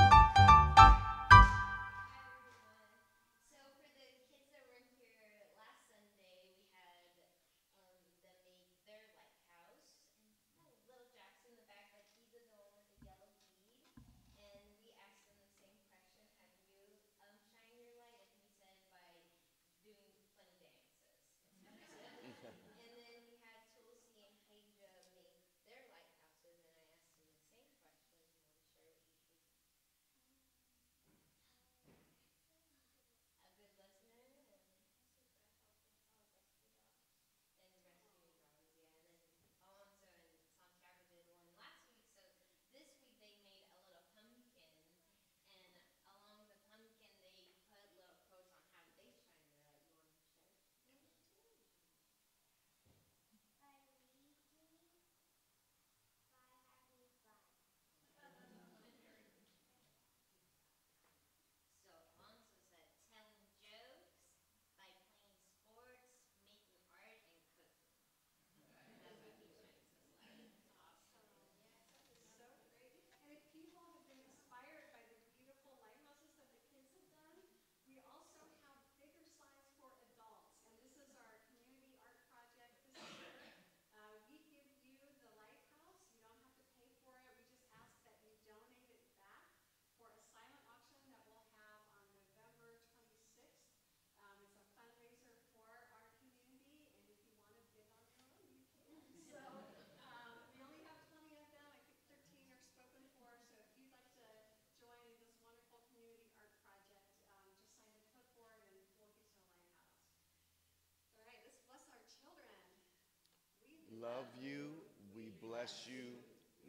[SPEAKER 4] Love you, we bless you,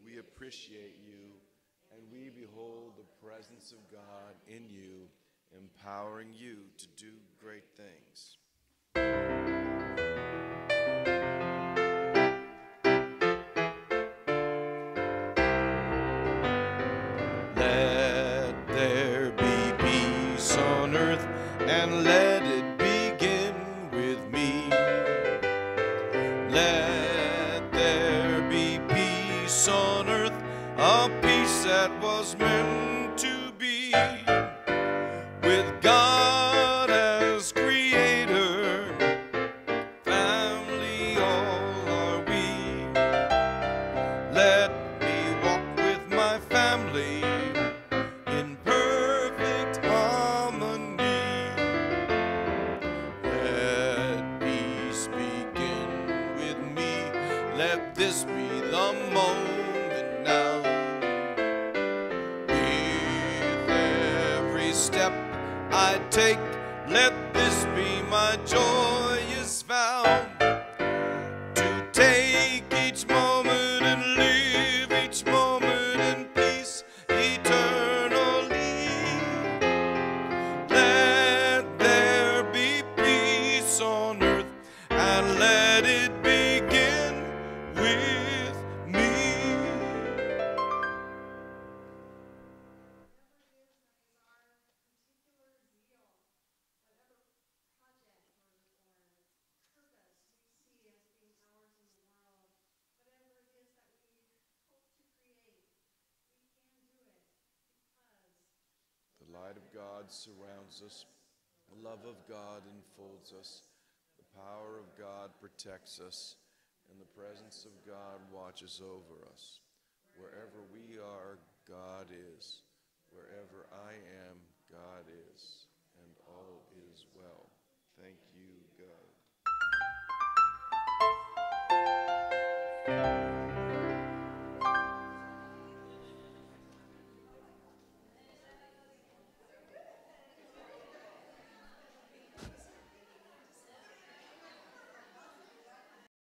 [SPEAKER 4] we appreciate you, and we behold the presence of God in you, empowering you to do great things.
[SPEAKER 1] Let there be peace on earth, and let it begin with me. Let there be peace on earth, a peace that was meant to be, with God as creator, family all are we. Let me walk with my family in perfect harmony. Let peace begin with me. Let this be the moment now. With every step I take, let this be my joyous vow. To take each moment and live each moment in peace eternally. Let there be peace on earth, and let it begin with me.
[SPEAKER 4] God surrounds us. The love of God enfolds us. The power of God protects us. And the presence of God watches over us. Wherever we are, God is. Wherever I am, God is. And all is well.